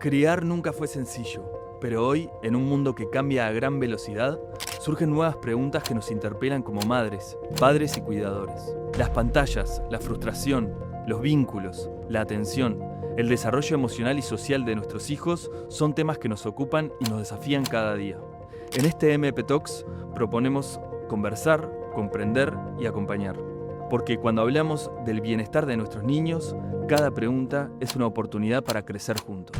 Criar nunca fue sencillo, pero hoy, en un mundo que cambia a gran velocidad, surgen nuevas preguntas que nos interpelan como madres, padres y cuidadores. Las pantallas, la frustración, los vínculos, la atención, el desarrollo emocional y social de nuestros hijos son temas que nos ocupan y nos desafían cada día. En este MP Talks proponemos conversar, comprender y acompañar. Porque cuando hablamos del bienestar de nuestros niños, cada pregunta es una oportunidad para crecer juntos.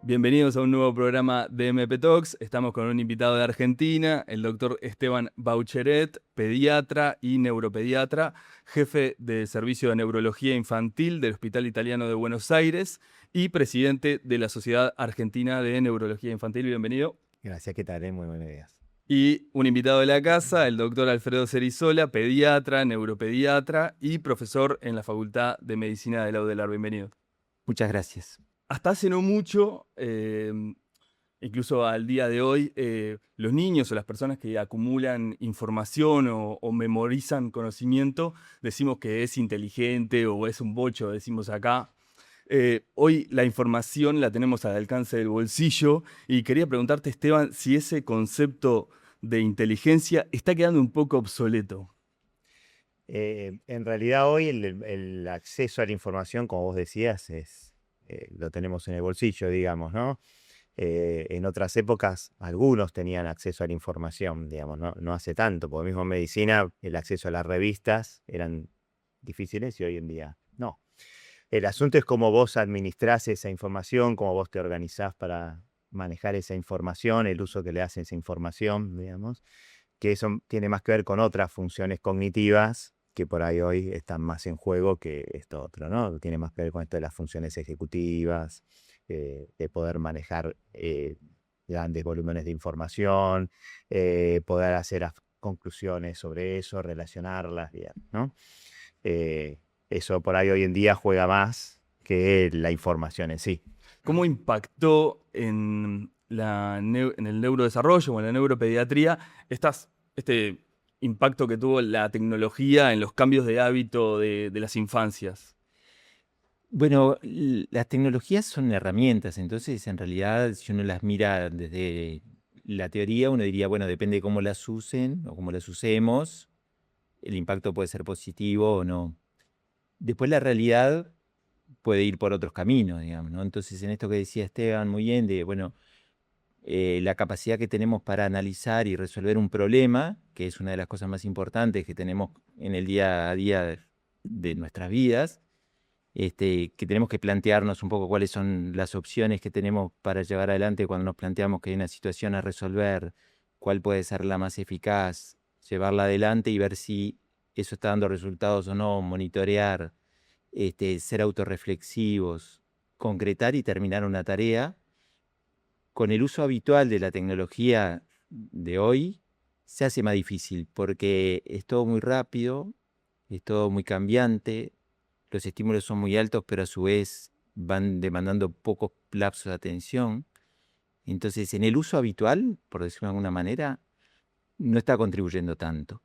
Bienvenidos a un nuevo programa de MP Talks. Estamos con un invitado de Argentina, el doctor Esteban Baucheret, pediatra y neuropediatra, jefe del Servicio de Neurología Infantil del Hospital Italiano de Buenos Aires y presidente de la Sociedad Argentina de Neurología Infantil. Bienvenido. Gracias, ¿qué tal? Muy buenos días. Y un invitado de la casa, el doctor Alfredo Cerizola, pediatra, neuropediatra y profesor en la Facultad de Medicina de la UDELAR. Bienvenido. Muchas gracias. Hasta hace no mucho, incluso al día de hoy, los niños o las personas que acumulan información o memorizan conocimiento, decimos que es inteligente o es un bocho, decimos acá. Hoy la información la tenemos al alcance del bolsillo y quería preguntarte, Esteban, si ese concepto de inteligencia está quedando un poco obsoleto. En realidad hoy el acceso a la información, como vos decías, lo tenemos en el bolsillo, digamos, ¿no? En otras épocas algunos tenían acceso a la información, digamos, no hace tanto, porque mismo en medicina el acceso a las revistas eran difíciles y hoy en día no. El asunto es cómo vos administrás esa información, cómo vos te organizás para manejar esa información, el uso que le haces a esa información, digamos, que eso tiene más que ver con otras funciones cognitivas que por ahí hoy están más en juego que esto otro, ¿no? Tiene más que ver con esto de las funciones ejecutivas, de poder manejar grandes volúmenes de información, poder hacer conclusiones sobre eso, relacionarlas, ¿no? Eso por ahí hoy en día juega más que la información en sí. ¿Cómo impactó en el neurodesarrollo o en la neuropediatría este impacto que tuvo la tecnología en los cambios de hábito de las infancias? Bueno, las tecnologías son herramientas, entonces en realidad si uno las mira desde la teoría, uno diría, bueno, depende de cómo las usen o cómo las usemos, el impacto puede ser positivo o no. Después la realidad puede ir por otros caminos, digamos, ¿no? Entonces en esto que decía Esteban muy bien, de, bueno, la capacidad que tenemos para analizar y resolver un problema, que es una de las cosas más importantes que tenemos en el día a día de nuestras vidas, que tenemos que plantearnos un poco cuáles son las opciones que tenemos para llevar adelante cuando nos planteamos que hay una situación a resolver, cuál puede ser la más eficaz, llevarla adelante y ver si eso está dando resultados o no, monitorear, ser autorreflexivos, concretar y terminar una tarea. Con el uso habitual de la tecnología de hoy se hace más difícil porque es todo muy rápido, es todo muy cambiante, los estímulos son muy altos, pero a su vez van demandando pocos lapsos de atención. Entonces, en el uso habitual, por decirlo de alguna manera, no está contribuyendo tanto.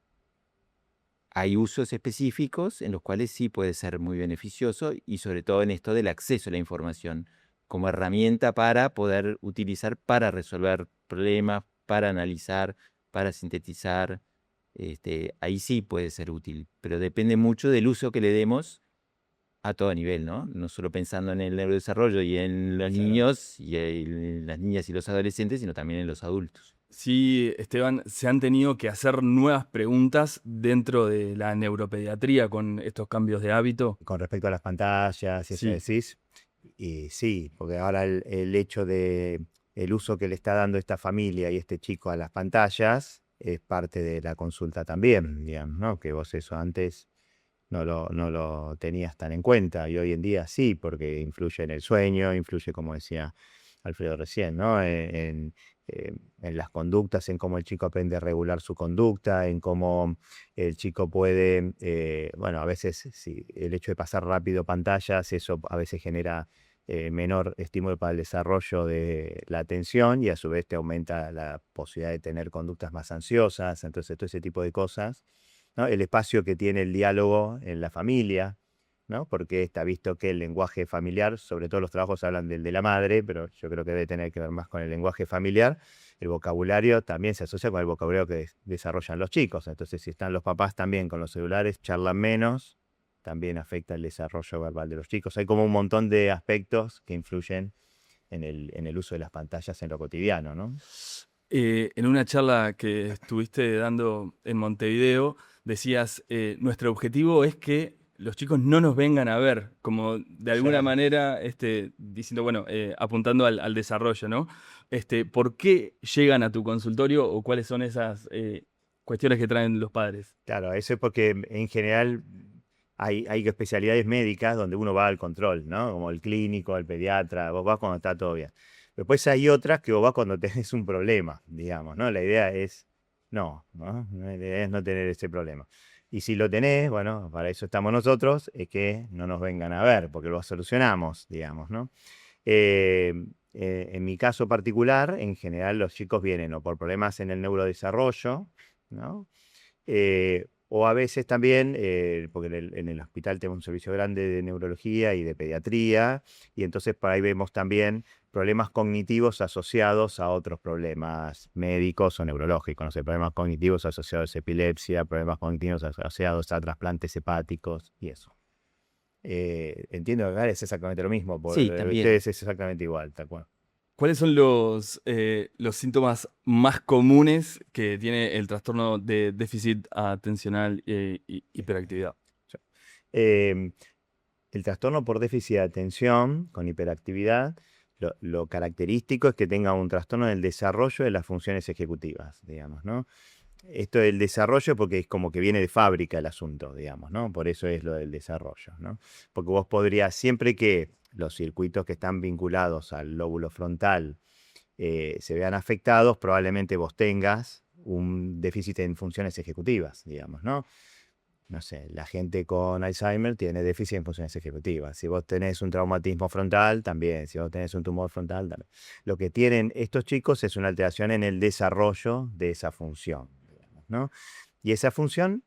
Hay usos específicos en los cuales sí puede ser muy beneficioso y sobre todo en esto del acceso a la información como herramienta para poder utilizar para resolver problemas, para analizar, para sintetizar. Ahí sí puede ser útil, pero depende mucho del uso que le demos a todo nivel, ¿no? No solo pensando en el neurodesarrollo y en los niños y en las niñas y los adolescentes, sino también en los adultos. Sí, Esteban, se han tenido que hacer nuevas preguntas dentro de la neuropediatría con estos cambios de hábito. Con respecto a las pantallas y eso Sí. decís, y sí, porque ahora el hecho de el uso que le está dando esta familia y este chico a las pantallas es parte de la consulta también, digamos, ¿no? Que vos eso antes no lo tenías tan en cuenta y hoy en día sí, porque influye en el sueño, influye, como decía Alfredo recién, ¿no? En las conductas, en cómo el chico aprende a regular su conducta, en cómo el chico puede, bueno, a veces sí, el hecho de pasar rápido pantallas, eso a veces genera menor estímulo para el desarrollo de la atención y a su vez te aumenta la posibilidad de tener conductas más ansiosas, entonces todo ese tipo de cosas, ¿no? El espacio que tiene el diálogo en la familia, ¿no? Porque está visto que el lenguaje familiar, sobre todo los trabajos hablan del de la madre, pero yo creo que debe tener que ver más con el lenguaje familiar. El vocabulario también se asocia con el vocabulario que desarrollan los chicos. Entonces, si están los papás también con los celulares, charlan menos, también afecta el desarrollo verbal de los chicos. Hay como un montón de aspectos que influyen en el uso de las pantallas en lo cotidiano, ¿no? En una charla que estuviste dando en Montevideo, decías, nuestro objetivo es que los chicos no nos vengan a ver, como de alguna Claro. manera, diciendo, bueno, apuntando al desarrollo, ¿no? ¿Por qué llegan a tu consultorio o cuáles son esas cuestiones que traen los padres? Claro, eso es porque en general hay especialidades médicas donde uno va al control, ¿no? Como el clínico, el pediatra, vos vas cuando está todo bien. Después hay otras que vos vas cuando tenés un problema, digamos, ¿no? La idea es, ¿no? La idea es no tener ese problema. Y si lo tenés, bueno, para eso estamos nosotros, es que no nos vengan a ver, porque lo solucionamos, digamos, ¿no? Eh, en mi caso particular, en general los chicos vienen o por problemas en el neurodesarrollo, ¿no? O a veces también, porque en el hospital tenemos un servicio grande de neurología y de pediatría, y entonces por ahí vemos también problemas cognitivos asociados a otros problemas médicos o neurológicos, no sé, problemas cognitivos asociados a epilepsia, problemas cognitivos asociados a trasplantes hepáticos y eso. Entiendo que acá es exactamente lo mismo, por Sí, también. ustedes es exactamente igual, tal cual. ¿Cuáles son los síntomas más comunes que tiene el trastorno de déficit atencional e hiperactividad? Eh, el trastorno por déficit de atención con hiperactividad, lo característico es que tenga un trastorno del desarrollo de las funciones ejecutivas, digamos, ¿no? Esto del desarrollo porque es como que viene de fábrica el asunto, digamos, ¿no? Por eso es lo del desarrollo, ¿no? Porque vos podrías, siempre que los circuitos que están vinculados al lóbulo frontal se vean afectados, probablemente vos tengas un déficit en funciones ejecutivas, digamos, ¿no? No sé, la gente con Alzheimer tiene déficit en funciones ejecutivas. Si vos tenés un traumatismo frontal, también. Si vos tenés un tumor frontal, también. Lo que tienen estos chicos es una alteración en el desarrollo de esa función, digamos, ¿no? Y esa función,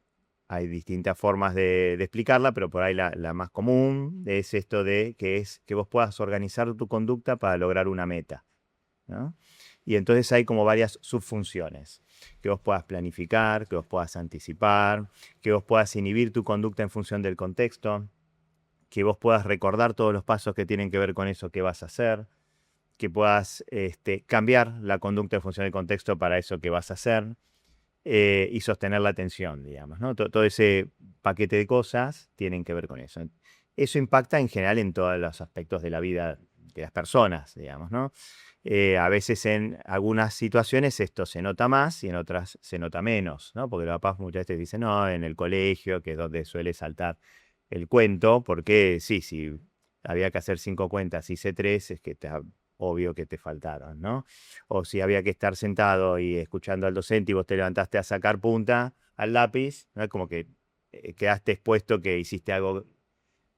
hay distintas formas de explicarla, pero por ahí la más común es esto de que vos puedas organizar tu conducta para lograr una meta, ¿no? Y entonces hay como varias subfunciones, que vos puedas planificar, que vos puedas anticipar, que vos puedas inhibir tu conducta en función del contexto, que vos puedas recordar todos los pasos que tienen que ver con eso que vas a hacer, que puedas cambiar la conducta en función del contexto para eso que vas a hacer y sostener la atención, digamos, ¿no? Todo ese paquete de cosas tienen que ver con eso. Eso impacta en general en todos los aspectos de la vida de las personas, digamos, ¿no? A veces en algunas situaciones esto se nota más y en otras se nota menos, ¿no? Porque los papás muchas veces dicen, no, en el colegio, que es donde suele saltar el cuento, porque sí, si había que hacer 5 cuentas, hice 3, es que está obvio que te faltaron, ¿no? O si había que estar sentado y escuchando al docente y vos te levantaste a sacar punta al lápiz, ¿no? Es como que quedaste expuesto que hiciste algo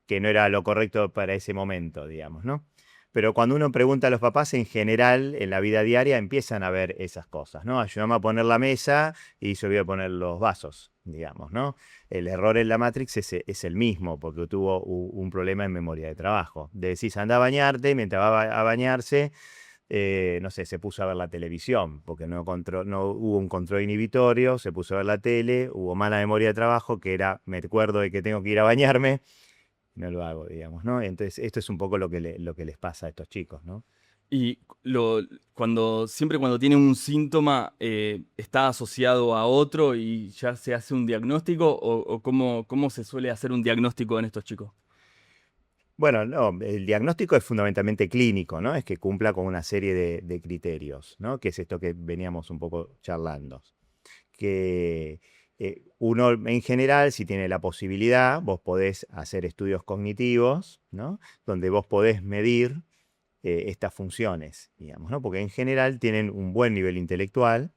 que no era lo correcto para ese momento, digamos, ¿no? Pero cuando uno pregunta a los papás, en general, en la vida diaria, empiezan a ver esas cosas, ¿no? Ayúdame a poner la mesa y yo voy a poner los vasos, digamos, ¿no? El error en la Matrix es el mismo, porque tuvo un problema en memoria de trabajo. Decís, anda a bañarte, mientras va a bañarse, no sé, se puso a ver la televisión, porque no hubo un control inhibitorio, se puso a ver la tele, hubo mala memoria de trabajo, que era, me acuerdo de que tengo que ir a bañarme, no lo hago, digamos, ¿no? Entonces, esto es un poco lo que les pasa a estos chicos, ¿no? Y siempre cuando tiene un síntoma, ¿está asociado a otro y ya se hace un diagnóstico? ¿O cómo se suele hacer un diagnóstico en estos chicos? Bueno, no, el diagnóstico es fundamentalmente clínico, ¿no? Es que cumpla con una serie de criterios, ¿no? Que es esto que veníamos un poco charlando. Que uno, en general, si tiene la posibilidad, vos podés hacer estudios cognitivos, ¿no? Donde vos podés medir estas funciones, digamos, ¿no? Porque en general tienen un buen nivel intelectual,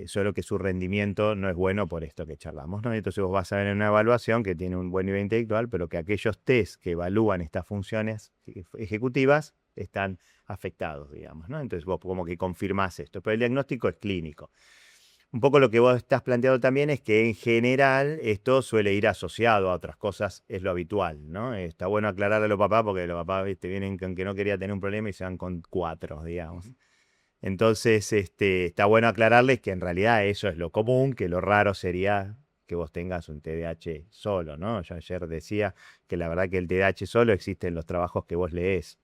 solo que su rendimiento no es bueno por esto que charlamos, ¿no? Entonces vos vas a ver en una evaluación que tiene un buen nivel intelectual, pero que aquellos test que evalúan estas funciones ejecutivas están afectados, digamos, ¿no? Entonces vos como que confirmás esto, pero el diagnóstico es clínico. un poco lo que vos estás planteando también es que en general esto suele ir asociado a otras cosas, es lo habitual, ¿no? Está bueno aclararle a los papás porque los papás, viste, vienen con que no quería tener un problema y se van con 4, digamos. Entonces, está bueno aclararles que en realidad eso es lo común, que lo raro sería que vos tengas un TDAH solo, ¿no? Yo ayer decía que la verdad que el TDAH solo existe en los trabajos que vos lees,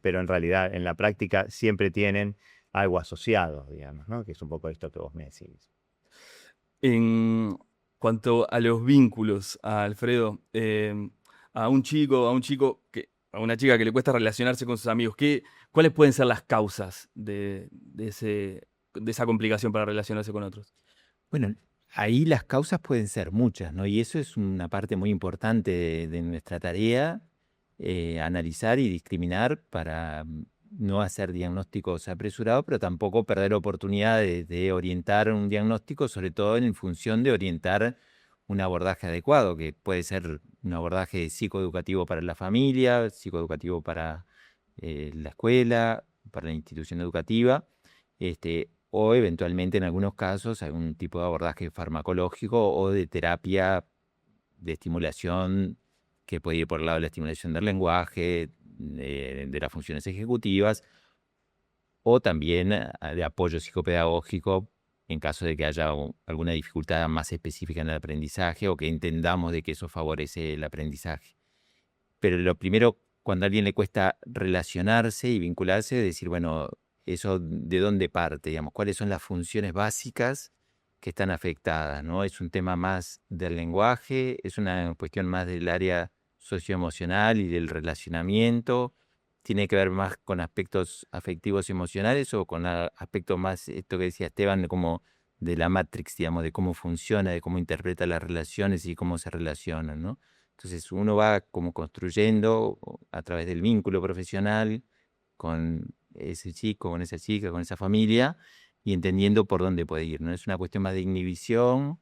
pero en realidad en la práctica siempre tienen algo asociado, digamos, ¿no? Que es un poco esto que vos me decís. En cuanto a los vínculos, Alfredo, a un chico, a una chica que le cuesta relacionarse con sus amigos, ¿cuáles pueden ser las causas de esa complicación para relacionarse con otros? Bueno, ahí las causas pueden ser muchas, ¿no? Y eso es una parte muy importante de nuestra tarea, analizar y discriminar para no hacer diagnósticos apresurados, pero tampoco perder oportunidad de orientar un diagnóstico, sobre todo en función de orientar un abordaje adecuado, que puede ser un abordaje psicoeducativo para la familia, psicoeducativo para la escuela, para la institución educativa, o eventualmente en algunos casos algún tipo de abordaje farmacológico o de terapia de estimulación que puede ir por el lado de la estimulación del lenguaje, de las funciones ejecutivas, o también de apoyo psicopedagógico en caso de que haya alguna dificultad más específica en el aprendizaje o que entendamos de que eso favorece el aprendizaje. Pero lo primero, cuando a alguien le cuesta relacionarse y vincularse, es decir, bueno, eso de dónde parte, digamos, cuáles son las funciones básicas que están afectadas, ¿no? Es un tema más del lenguaje, es una cuestión más del área socioemocional y del relacionamiento, tiene que ver más con aspectos afectivos y emocionales o con aspectos más, esto que decía Esteban, como de la Matrix, digamos, de cómo funciona, de cómo interpreta las relaciones y cómo se relacionan, ¿no? Entonces uno va como construyendo a través del vínculo profesional con ese chico, con esa chica, con esa familia y entendiendo por dónde puede ir, ¿no? Es una cuestión más de inhibición,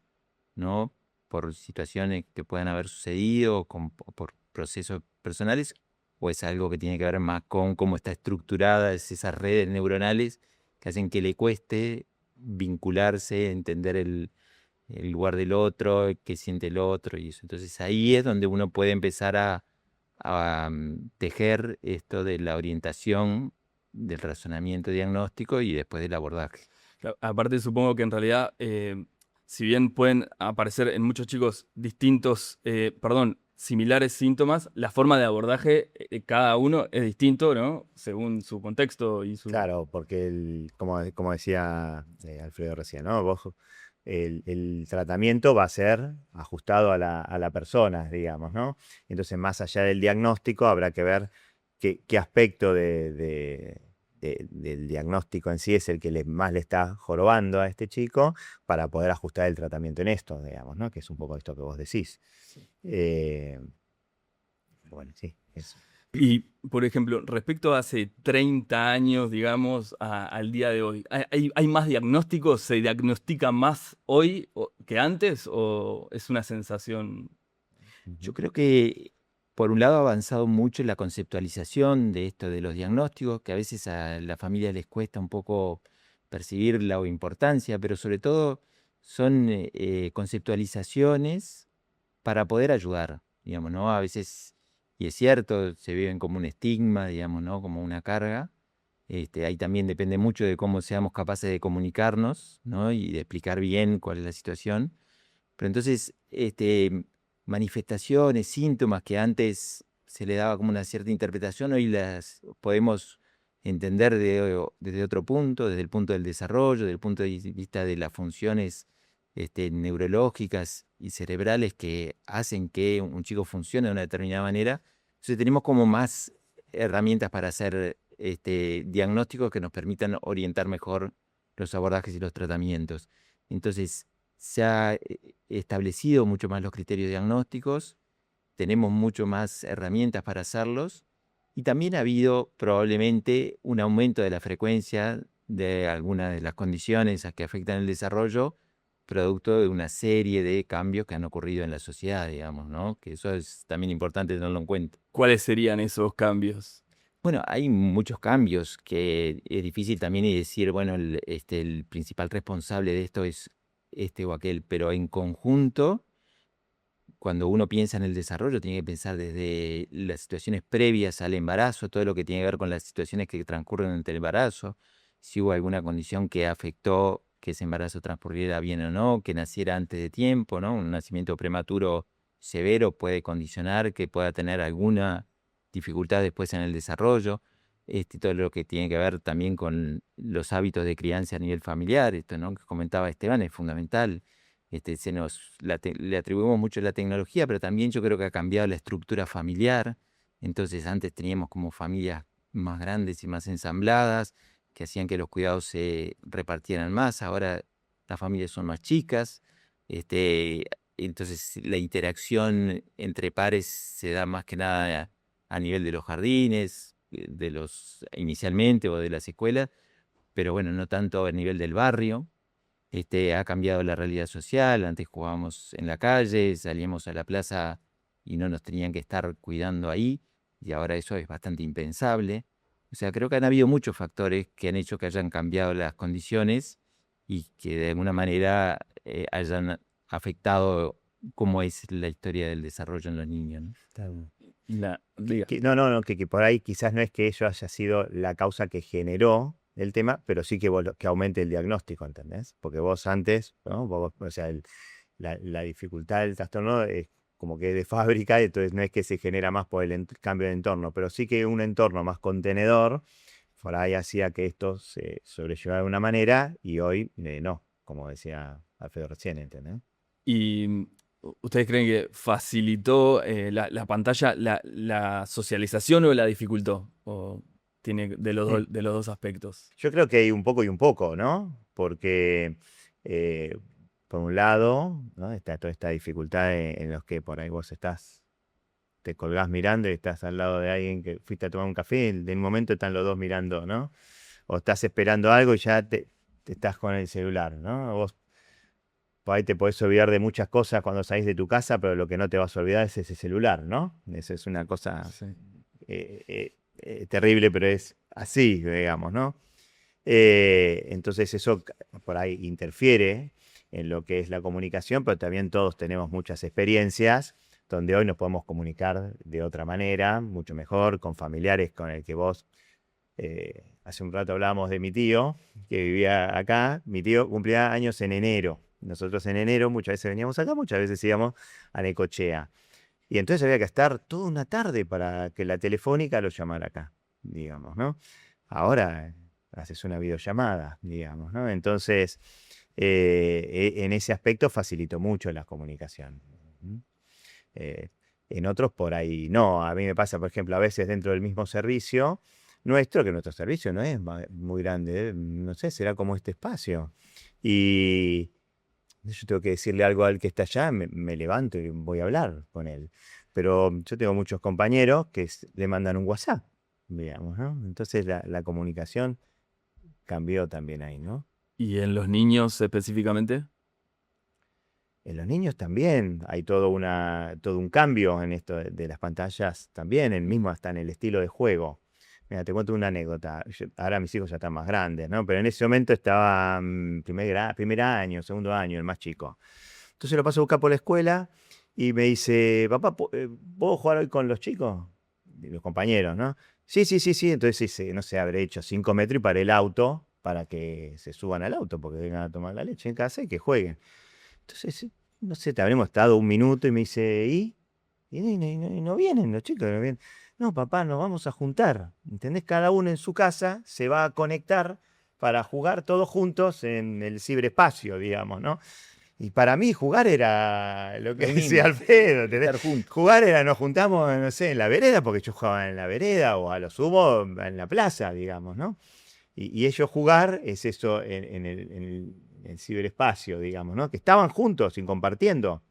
¿no? Por situaciones que puedan haber sucedido o por procesos personales, o es algo que tiene que ver más con cómo está estructurada esas redes neuronales que hacen que le cueste vincularse, entender el lugar del otro, qué siente el otro y eso. Entonces ahí es donde uno puede empezar a tejer esto de la orientación, del razonamiento diagnóstico y después del abordaje. Claro, aparte, supongo que en realidad, si bien pueden aparecer en muchos chicos similares síntomas, la forma de abordaje de cada uno es distinto, ¿no? Según su contexto y su... Claro, porque como decía Alfredo recién, ¿no? El tratamiento va a ser ajustado a la persona, digamos, ¿no? Entonces, más allá del diagnóstico, habrá que ver qué aspecto del diagnóstico en sí es el que más le está jorobando a este chico para poder ajustar el tratamiento en esto, digamos, ¿no? Que es un poco esto que vos decís. Bueno, sí, eso. Y, por ejemplo, respecto a hace 30 años, digamos, al día de hoy, ¿hay más diagnósticos? ¿Se diagnostica más hoy que antes o es una sensación? Yo creo que, por un lado, ha avanzado mucho en la conceptualización de esto de los diagnósticos, que a veces a la familia les cuesta un poco percibir la importancia, pero sobre todo son conceptualizaciones para poder ayudar, digamos, ¿no? A veces, y es cierto, se viven como un estigma, digamos, ¿no? Como una carga. Ahí también depende mucho de cómo seamos capaces de comunicarnos, ¿no? Y de explicar bien cuál es la situación. Pero entonces, manifestaciones, síntomas que antes se le daba como una cierta interpretación, hoy las podemos entender desde otro punto, desde el punto del desarrollo, desde el punto de vista de las funciones neurológicas y cerebrales que hacen que un chico funcione de una determinada manera. Entonces tenemos como más herramientas para hacer diagnósticos que nos permitan orientar mejor los abordajes y los tratamientos. Entonces, se ha establecido mucho más los criterios diagnósticos, tenemos mucho más herramientas para hacerlos y también ha habido probablemente un aumento de la frecuencia de algunas de las condiciones a que afectan el desarrollo, producto de una serie de cambios que han ocurrido en la sociedad, digamos, ¿no? Que eso es también importante tenerlo en cuenta. ¿Cuáles serían esos cambios? Bueno, hay muchos cambios que es difícil también y decir, bueno, el principal responsable de esto es este o aquel, pero en conjunto, cuando uno piensa en el desarrollo, tiene que pensar desde las situaciones previas al embarazo, todo lo que tiene que ver con las situaciones que transcurren entre el embarazo, si hubo alguna condición que afectó que ese embarazo transcurriera bien o no, que naciera antes de tiempo, ¿no? Un nacimiento prematuro severo puede condicionar que pueda tener alguna dificultad después en el desarrollo. Todo lo que tiene que ver también con los hábitos de crianza a nivel familiar, esto, ¿no?, que comentaba Esteban, es fundamental. Le atribuimos mucho la tecnología, pero también yo creo que ha cambiado la estructura familiar. Entonces antes teníamos como familias más grandes y más ensambladas, que hacían que los cuidados se repartieran más. Ahora las familias son más chicas. Entonces la interacción entre pares se da más que nada a nivel de los jardines, inicialmente, o de las escuelas, pero bueno, no tanto a nivel del barrio. Ha cambiado la realidad social. Antes jugábamos en la calle, salíamos a la plaza y no nos tenían que estar cuidando ahí, y ahora eso es bastante impensable. O sea, creo que han habido muchos factores que han hecho que hayan cambiado las condiciones y que de alguna manera hayan afectado cómo es la historia del desarrollo en los niños, ¿no? Diga. No, que por ahí quizás no es que ello haya sido la causa que generó el tema, pero sí que, que aumente el diagnóstico, ¿entendés? Porque vos antes, ¿no? O sea, la dificultad del trastorno es como que es de fábrica, entonces no es que se genera más por el cambio de entorno, pero sí que un entorno más contenedor por ahí hacía que esto se sobrellevara de una manera, y hoy no, como decía Alfredo recién, ¿entendés? ¿Y ustedes creen que facilitó la pantalla la socialización o la dificultó? ¿O tiene de los dos aspectos? Yo creo que hay un poco y un poco, ¿no? Porque eh, por un lado, ¿no?, está toda esta dificultad en los que por ahí vos te colgás mirando y estás al lado de alguien que fuiste a tomar un café, y de un momento están los dos mirando, ¿no? O estás esperando algo y ya te estás con el celular, ¿no? Vos por ahí te podés olvidar de muchas cosas cuando salís de tu casa, pero lo que no te vas a olvidar es ese celular, ¿no? Eso es una cosa Sí. terrible, pero es así, digamos, ¿no? Entonces eso por ahí interfiere en lo que es la comunicación, pero también todos tenemos muchas experiencias donde hoy nos podemos comunicar de otra manera, mucho mejor, con familiares con el que vos, hace un rato hablábamos de mi tío, que vivía acá. Mi tío cumplía años en enero. Nosotros en enero muchas veces veníamos acá, muchas veces íbamos a Necochea. Y entonces había que estar toda una tarde para que la telefónica lo llamara acá, digamos, ¿no? Ahora haces una videollamada, digamos, ¿no? Entonces, en ese aspecto facilitó mucho la comunicación. En otros por ahí no. A mí me pasa, por ejemplo, a veces dentro del mismo servicio nuestro, que nuestro servicio no es muy grande, no sé, será como este espacio. Y yo tengo que decirle algo al que está allá, me levanto y voy a hablar con él. Pero yo tengo muchos compañeros que le mandan un WhatsApp, digamos, ¿no? Entonces la comunicación cambió también ahí, ¿no? ¿Y en los niños específicamente? En los niños también hay todo un cambio en esto de las pantallas también, mismo hasta en el estilo de juego. Mira, te cuento una anécdota. Ahora mis hijos ya están más grandes, ¿no? Pero en ese momento estaba primer año, segundo año, el más chico. Entonces lo paso a buscar por la escuela y me dice: papá, ¿puedo jugar hoy con los chicos? Y los compañeros, ¿no? Sí, sí, sí, sí. Entonces, sí, no sé, habré hecho 5 metros y paré el auto para que se suban al auto, porque vengan a tomar la leche en casa y que jueguen. Entonces, no sé, te habremos estado un minuto y me dice: ¿y? Y no vienen los chicos, no vienen. No, papá, nos vamos a juntar. ¿Entendés? Cada uno en su casa se va a conectar para jugar todos juntos en el ciberespacio, digamos, ¿no? Y para mí jugar era lo que Lo decía mismo, Alfredo, ¿entendés? estar juntos. Jugar era, nos juntamos, no sé, en la vereda, porque yo jugaba en la vereda, o a lo sumo en la plaza, digamos, ¿no? Y ellos jugar es eso en el ciberespacio, digamos, ¿no? Que estaban juntos y compartiendo,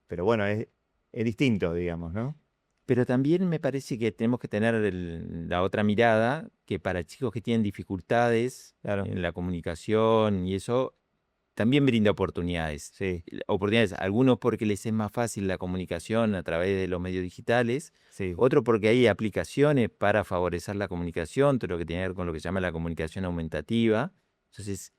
pero bueno, es distinto, digamos, ¿no? Pero también me parece que tenemos que tener la otra mirada, que para chicos que tienen dificultades Claro, en la comunicación y eso, también brinda oportunidades. sí, Oportunidades, algunos porque les es más fácil la comunicación a través de los medios digitales, sí, otro porque hay aplicaciones para favorecer la comunicación, todo lo que tiene que ver con lo que se llama la comunicación aumentativa. Entonces,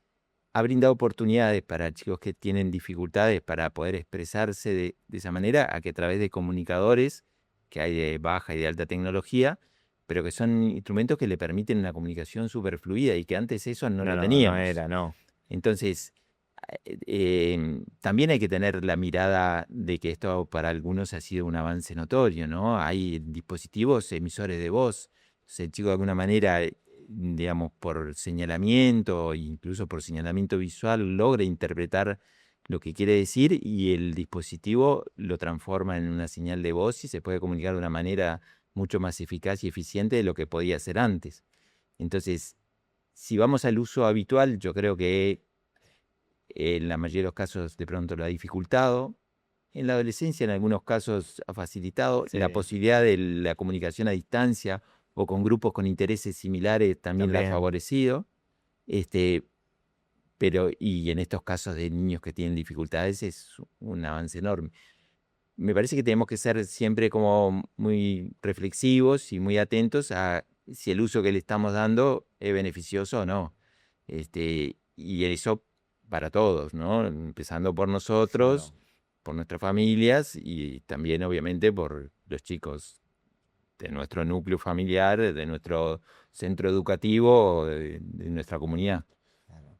ha brindado oportunidades para chicos que tienen dificultades para poder expresarse de esa manera, a que a través de comunicadores que hay de baja y de alta tecnología, pero que son instrumentos que le permiten una comunicación súper fluida y que antes eso no lo No teníamos. era, no. Entonces, también hay que tener la mirada de que esto para algunos ha sido un avance notorio, ¿no? Hay dispositivos emisores de voz. Entonces, el chico de alguna manera, digamos, por señalamiento, incluso por señalamiento visual, logra interpretar lo que quiere decir y el dispositivo lo transforma en una señal de voz y se puede comunicar de una manera mucho más eficaz y eficiente de lo que podía hacer antes. Entonces, si vamos al uso habitual, yo creo que en la mayoría de los casos de pronto lo ha dificultado. En la adolescencia en algunos casos ha facilitado. La Sí, posibilidad de la comunicación a distancia o con grupos con intereses similares también la ha también. favorecido. Pero y en estos casos de niños que tienen dificultades es un avance enorme. Me parece que tenemos que ser siempre como muy reflexivos y muy atentos a si el uso que le estamos dando es beneficioso o no. Y eso para todos, ¿no? Empezando por nosotros, Claro. por nuestras familias y también obviamente por los chicos de nuestro núcleo familiar, de nuestro centro educativo o de nuestra comunidad.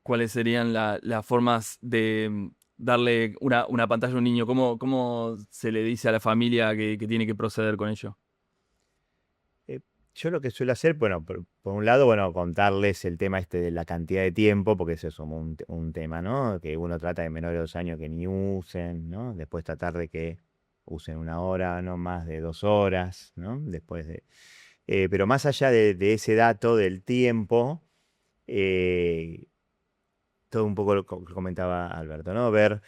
¿Cuáles serían las formas de darle una pantalla a un niño? ¿Cómo se le dice a la familia que tiene que proceder con ello? Yo lo que suelo hacer, bueno, por un lado, bueno, contarles el tema este de la cantidad de tiempo, porque eso es como un tema, ¿no? Que uno trata de menores de 2 años que ni usen, ¿no? Después tratar de que usen 1 hora, no más de 2 horas, ¿no? Pero más allá de ese dato del tiempo, eh, todo un poco lo que comentaba Alberto, ¿no? Ver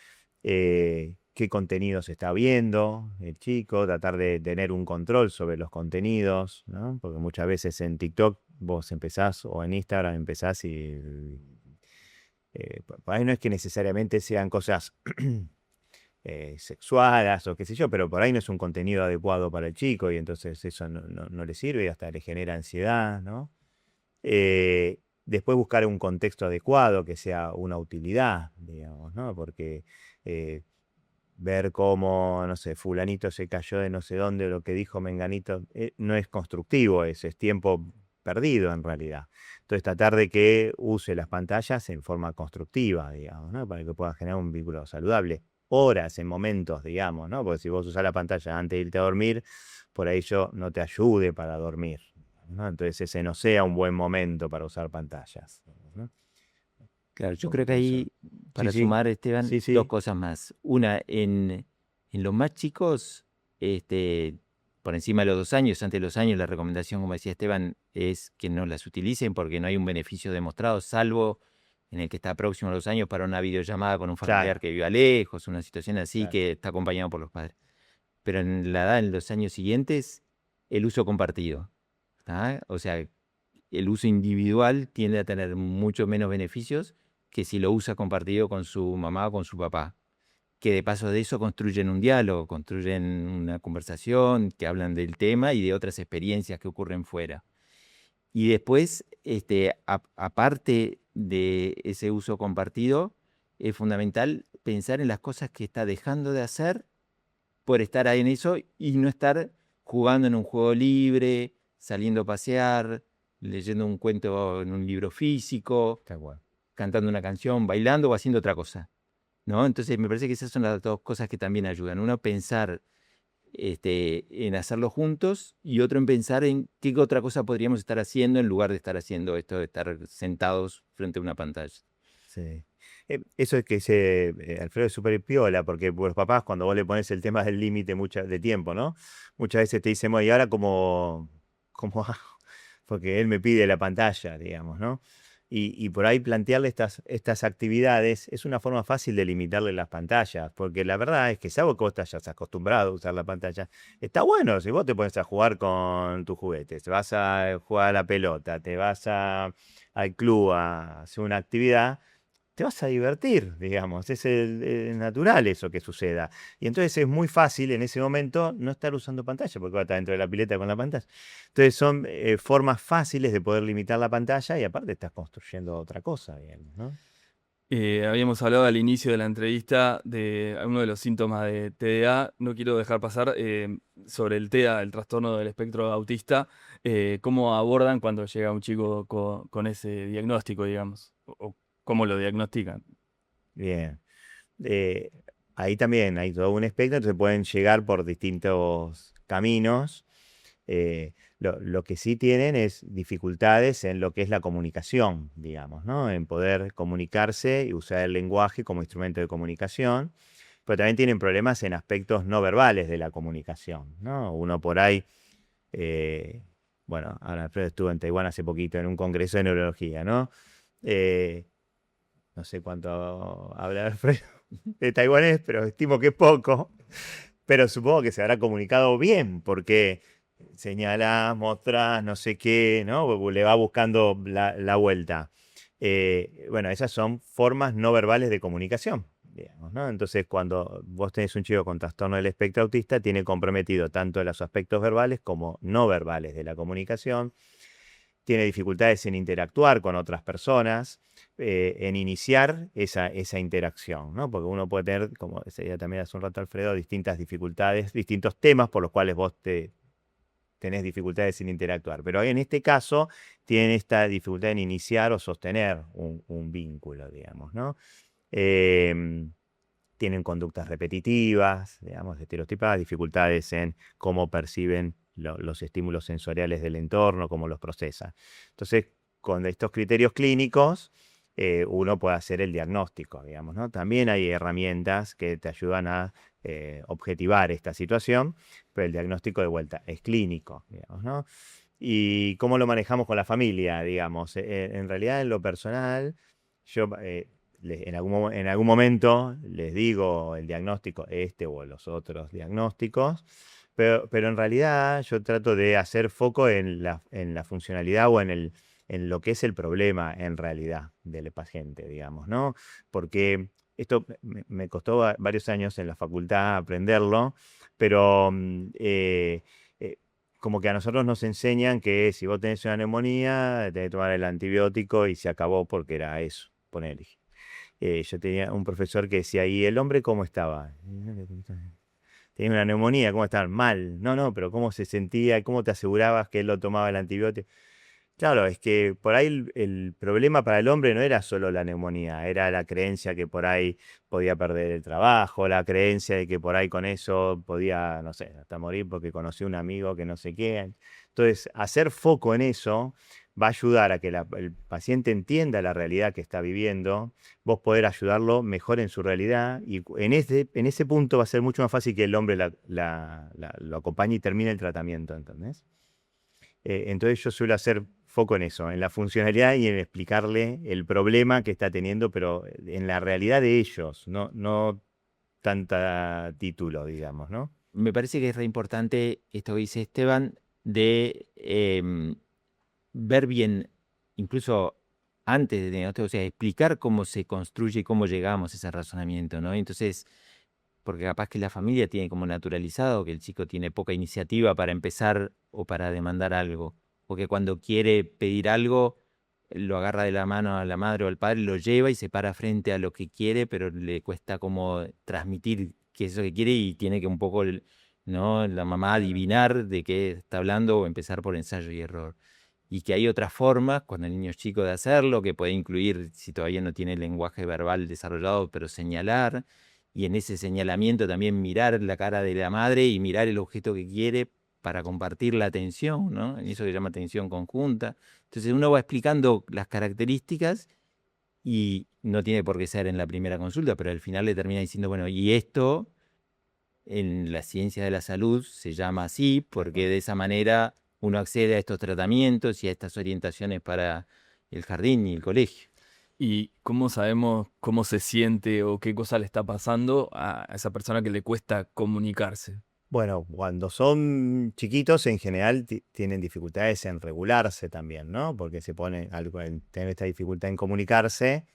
qué contenido se está viendo el chico, tratar de tener un control sobre los contenidos, ¿no? Porque muchas veces en TikTok vos empezás o en Instagram empezás y por ahí no es que necesariamente sean cosas sexuales o qué sé yo, pero por ahí no es un contenido adecuado para el chico y entonces eso no le sirve y hasta le genera ansiedad, ¿no? Después buscar un contexto adecuado que sea una utilidad, digamos, ¿no? Porque eh, ver cómo, no sé, fulanito se cayó de no sé dónde, lo que dijo Menganito, no es constructivo, es tiempo perdido en realidad. Entonces tratar de que use las pantallas en forma constructiva, digamos, ¿no? Para que pueda generar un vínculo saludable. Horas en momentos, digamos, ¿no? Porque si vos usás la pantalla antes de irte a dormir, por ahí yo no te ayude para dormir, ¿no? Entonces ese no sea un buen momento para usar pantallas, ¿no? Claro, yo creo que Eso. ahí, Sí, para sí, sumar, Esteban, sí, dos sí, cosas más. Una, en los más chicos, por encima de los 2 años, antes de los años, la recomendación, como decía Esteban, es que no las utilicen porque no hay un beneficio demostrado, salvo en el que está próximo a los años para una videollamada con un familiar claro, que viva lejos, una situación así claro. que está acompañado por los padres. Pero en la edad, en los años siguientes, el uso compartido. ¿Tá? O sea, el uso individual tiende a tener mucho menos beneficios que si lo usa compartido con su mamá o con su papá. Que de paso de eso construyen un diálogo, construyen una conversación, que hablan del tema y de otras experiencias que ocurren fuera. Y después, aparte de ese uso compartido, es fundamental pensar en las cosas que está dejando de hacer por estar ahí en eso y no estar jugando en un juego libre, saliendo a pasear, leyendo un cuento en un libro físico, Tal cual. cantando una canción, bailando o haciendo otra cosa, ¿no? Entonces me parece que esas son las dos cosas que también ayudan. Uno, pensar en hacerlo juntos y otro en pensar en qué otra cosa podríamos estar haciendo en lugar de estar haciendo esto de estar sentados frente a una pantalla. Sí. Eso es que dice Alfredo es súper piola, porque por los papás, cuando vos le pones el tema del límite de tiempo, ¿no? Muchas veces te dicen, bueno, ¿y ahora cómo hago? Porque él me pide la pantalla, digamos, ¿no? Y por ahí plantearle estas actividades es una forma fácil de limitarle las pantallas, porque la verdad es que salvo que vos te hayas acostumbrado a usar la pantalla, está bueno si vos te pones a jugar con tus juguetes, te vas a jugar a la pelota, te vas al club a hacer una actividad, te vas a divertir, digamos, es natural eso que suceda. Y entonces es muy fácil en ese momento no estar usando pantalla, porque va a estar dentro de la pileta con la pantalla. Entonces son formas fáciles de poder limitar la pantalla y aparte estás construyendo otra cosa, digamos, ¿no? Habíamos hablado al inicio de la entrevista de uno de los síntomas de TDA. No quiero dejar pasar sobre el TEA, el trastorno del espectro autista. ¿Cómo abordan cuando llega un chico con ese diagnóstico, digamos? O cómo lo diagnostican. Bien. Eh, Ahí también hay todo un espectro, entonces pueden llegar por distintos caminos. Lo que sí tienen es dificultades en lo que es la comunicación, digamos, ¿no? En poder comunicarse y usar el lenguaje como instrumento de comunicación, pero también tienen problemas en aspectos no verbales de la comunicación, ¿no? Uno por ahí, eh, bueno, ahora Alfredo estuvo en Taiwán hace poquito en un congreso de neurología, ¿no? Eh, no sé cuánto habla Alfredo de taiwanés, pero estimo que es poco. Pero supongo que se habrá comunicado bien, porque señalás, mostrás, no sé qué, ¿no? Le va buscando la vuelta. Bueno, esas son formas no verbales de comunicación, digamos, ¿no? Entonces, cuando vos tenés un chico con trastorno del espectro autista, tiene comprometido tanto los aspectos verbales como no verbales de la comunicación, tiene dificultades en interactuar con otras personas, en iniciar esa interacción, ¿no? Porque uno puede tener, como decía también hace un rato Alfredo, distintas dificultades, distintos temas por los cuales vos tenés dificultades en interactuar. Pero en este caso tienen esta dificultad en iniciar o sostener un vínculo, digamos, ¿no? Em, Tienen conductas repetitivas, digamos, estereotipadas, dificultades en cómo perciben los estímulos sensoriales del entorno, cómo los procesa. Entonces, con estos criterios clínicos, uno puede hacer el diagnóstico, digamos, ¿no? También hay herramientas que te ayudan a objetivar esta situación, pero el diagnóstico de vuelta es clínico, digamos, ¿no? ¿Y cómo lo manejamos con la familia, digamos? En realidad, en lo personal, yo en algún momento les digo el diagnóstico este o los otros diagnósticos, pero en realidad yo trato de hacer foco en la funcionalidad o en lo que es el problema en realidad del paciente, digamos, ¿no? Porque esto me costó varios años en la facultad aprenderlo, pero como que a nosotros nos enseñan que si vos tenés una neumonía, tenés que tomar el antibiótico y se acabó porque era eso, ponele. Yo tenía un profesor que decía, ¿y el hombre cómo estaba? Tenía una neumonía, ¿cómo estaba? Mal. No, no, pero ¿cómo se sentía? ¿Cómo te asegurabas que él lo tomaba el antibiótico? Claro, es que por ahí el problema para el hombre no era solo la neumonía, era la creencia que por ahí podía perder el trabajo, la creencia de que por ahí con eso podía, no sé, hasta morir porque conoció un amigo que no sé qué. Entonces, hacer foco en eso va a ayudar a que el paciente entienda la realidad que está viviendo, vos poder ayudarlo mejor en su realidad y en ese punto va a ser mucho más fácil que el hombre lo acompañe y termine el tratamiento, ¿entendés? Entonces yo suelo hacer foco en eso, en la funcionalidad y en explicarle el problema que está teniendo, pero en la realidad de ellos, no tanta título, digamos, ¿no? Me parece que es re importante esto que dice Esteban de ver bien, incluso antes de diagnóstico, o sea, explicar cómo se construye y cómo llegamos a ese razonamiento, ¿no? Entonces, porque capaz que la familia tiene como naturalizado que el chico tiene poca iniciativa para empezar o para demandar algo, o que cuando quiere pedir algo lo agarra de la mano a la madre o al padre, lo lleva y se para frente a lo que quiere, pero le cuesta como transmitir qué es eso que quiere y tiene que un poco, ¿no? La mamá adivinar de qué está hablando o empezar por ensayo y error. Y que hay otras formas, cuando el niño es chico, de hacerlo, que puede incluir, si todavía no tiene el lenguaje verbal desarrollado, pero señalar, y en ese señalamiento también mirar la cara de la madre y mirar el objeto que quiere para compartir la atención, ¿no? En eso se llama atención conjunta. Entonces uno va explicando las características y no tiene por qué ser en la primera consulta, pero al final le termina diciendo, bueno, y esto en la ciencia de la salud se llama así porque de esa manera uno accede a estos tratamientos y a estas orientaciones para el jardín y el colegio. ¿Y cómo sabemos cómo se siente o qué cosa le está pasando a esa persona que le cuesta comunicarse? Bueno, cuando son chiquitos en general tienen dificultades en regularse también, ¿no? Porque se pone al tener esta dificultad en comunicarse,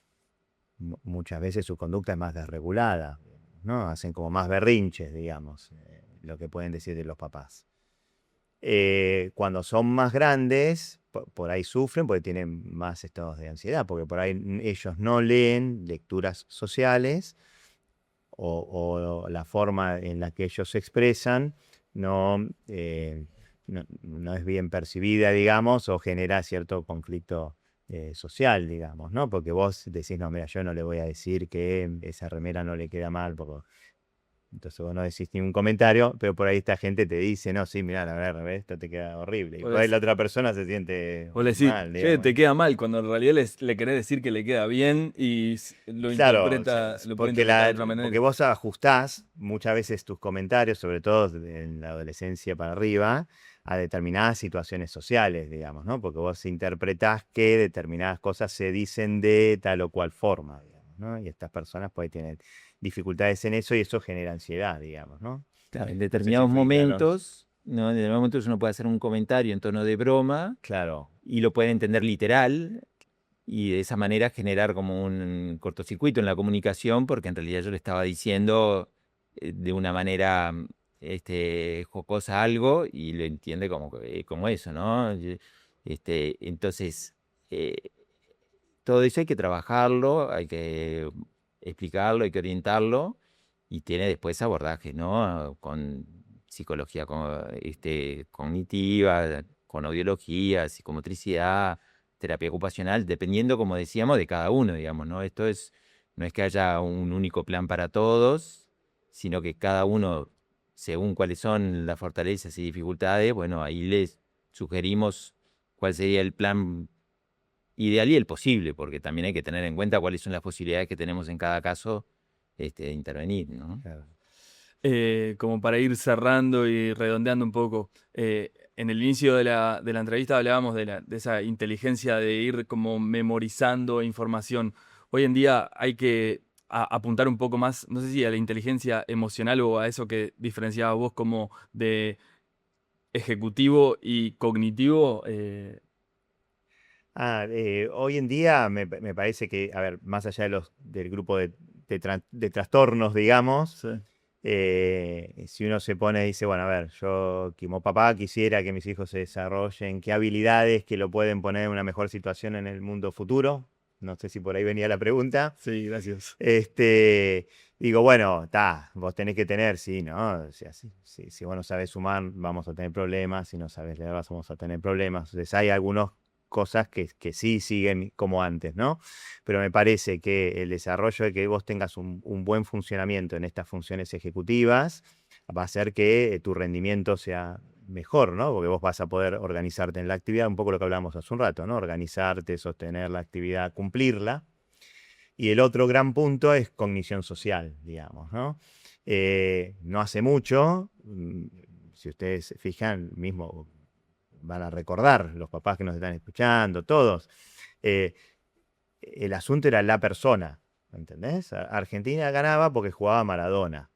muchas veces su conducta es más desregulada, ¿no? Hacen como más berrinches, digamos, lo que pueden decir de los papás. Cuando son más grandes, por ahí sufren porque tienen más estados de ansiedad, porque por ahí ellos no leen lecturas sociales o la forma en la que ellos se expresan no es bien percibida, digamos, o genera cierto conflicto social, digamos, ¿no? Porque vos decís, no, mira, yo no le voy a decir que esa remera no le queda mal, porque entonces vos no decís ningún comentario, pero por ahí esta gente te dice, no, sí, mira, la verdad, esto te queda horrible. Y Vos por ahí le, la otra persona se siente vos le decís, mal, che, digamos. te queda mal, cuando en realidad le querés decir que le queda bien y lo Claro, lo puede interpretar de otra porque manera. vos ajustás muchas veces tus comentarios, sobre todo en la adolescencia para arriba, a determinadas situaciones sociales, digamos, ¿no? Porque vos interpretás que determinadas cosas se dicen de tal o cual forma, digamos, ¿no? Y estas personas pues tienen dificultades en eso y eso genera ansiedad, digamos, ¿no? Claro, en No sé si determinados fui claro. momentos, ¿no? En determinados momentos uno puede hacer un comentario en tono de broma Claro, y lo puede entender literal y de esa manera generar como un cortocircuito en la comunicación, porque en realidad yo le estaba diciendo de una manera jocosa algo y lo entiende como eso, ¿no? Entonces, eh, todo eso hay que trabajarlo, hay que explicarlo, hay que orientarlo y tiene después abordajes, ¿no? Con psicología cognitiva, con audiología, psicomotricidad, terapia ocupacional, dependiendo, como decíamos, de cada uno, digamos, ¿no? No es que haya un único plan para todos, sino que cada uno, según cuáles son las fortalezas y dificultades, bueno, ahí les sugerimos cuál sería el plan ideal y el posible, porque también hay que tener en cuenta cuáles son las posibilidades que tenemos en cada caso de intervenir, ¿no? claro. Como para ir cerrando y redondeando un poco, en el inicio de la entrevista hablábamos de esa inteligencia de ir como memorizando información. Hoy en día hay que apuntar un poco más, no sé si a la inteligencia emocional o a eso que diferenciaba vos como de ejecutivo y cognitivo. Hoy en día me parece que, a ver, más allá del grupo de trastornos, digamos, Sí. si uno se pone y dice, bueno, a ver, yo como papá quisiera que mis hijos se desarrollen, qué habilidades que lo pueden poner en una mejor situación en el mundo futuro. No sé si por ahí venía la pregunta. Sí, gracias. Digo, bueno, vos tenés que tener, sí, ¿no? O sea, si vos no sabes sumar, vamos a tener problemas, si no sabes leer, vamos a tener problemas. Entonces hay algunas cosas que sí siguen como antes, ¿no? Pero me parece que el desarrollo de que vos tengas un buen funcionamiento en estas funciones ejecutivas va a hacer que tu rendimiento sea mejor, ¿no? Porque vos vas a poder organizarte en la actividad, un poco lo que hablamos hace un rato, ¿no? Organizarte, sostener la actividad, cumplirla. Y el otro gran punto es cognición social, digamos, ¿no? No hace mucho, si ustedes se fijan, mismo van a recordar, los papás que nos están escuchando, todos, eh, el asunto era la persona, ¿entendés? Argentina ganaba porque jugaba Maradona,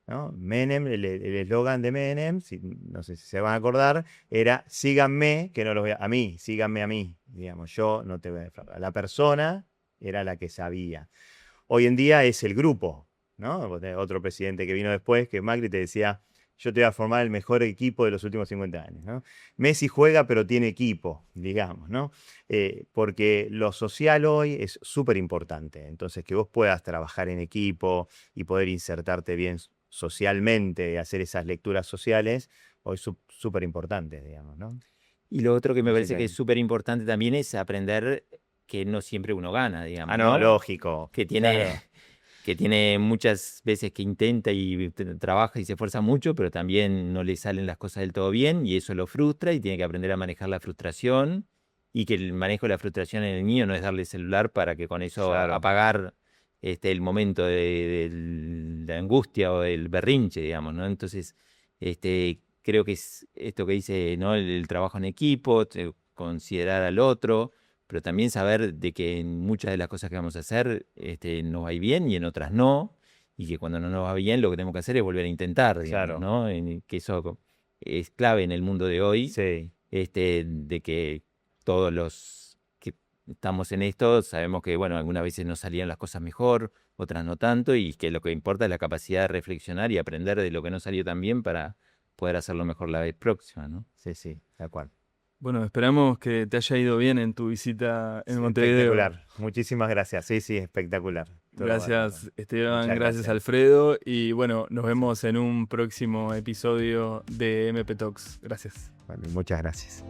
¿no? Menem, el eslogan de Menem, no sé si se van a acordar, era síganme, que no los voy a mí, síganme a mí, digamos, yo no te voy a defraudar. La persona era la que sabía. Hoy en día es el grupo, ¿no? Otro presidente que vino después, que Macri te decía, yo te voy a formar el mejor equipo de los últimos 50 años, ¿no? Messi juega, pero tiene equipo, digamos, ¿no? Porque lo social hoy es súper importante. Entonces, que vos puedas trabajar en equipo y poder insertarte bien socialmente y hacer esas lecturas sociales, hoy es súper importante, digamos, ¿no? Y lo otro que me No sé parece que es súper importante también es aprender que no siempre uno gana, digamos, no, ¿no? lógico. Que tiene, Claro. que tiene muchas veces que intenta y trabaja y se esfuerza mucho, pero también no le salen las cosas del todo bien y eso lo frustra y tiene que aprender a manejar la frustración y que el manejo de la frustración en el niño no es darle celular para que con eso Claro. apagar el momento de la angustia o del berrinche, digamos, ¿no? Entonces, creo que es esto que dice, ¿no? El trabajo en equipo, considerar al otro, pero también saber de que en muchas de las cosas que vamos a hacer nos va a ir bien y en otras no, y que cuando no nos va bien lo que tenemos que hacer es volver a intentar, digamos, Claro. ¿no? Que eso es clave en el mundo de hoy, Sí. de que todos los que estamos en esto sabemos que, bueno, algunas veces nos salían las cosas mejor, otras no tanto, y que lo que importa es la capacidad de reflexionar y aprender de lo que no salió tan bien para poder hacerlo mejor la vez próxima, ¿no? Sí, de acuerdo. Bueno, esperamos que te haya ido bien en tu visita en Montevideo. Espectacular. Muchísimas gracias. Sí, sí, espectacular. Todo Gracias, bárbaro. Esteban, Muchas gracias, gracias. Alfredo. Y bueno, nos vemos en un próximo episodio de MP Talks. Gracias. Bueno, muchas gracias.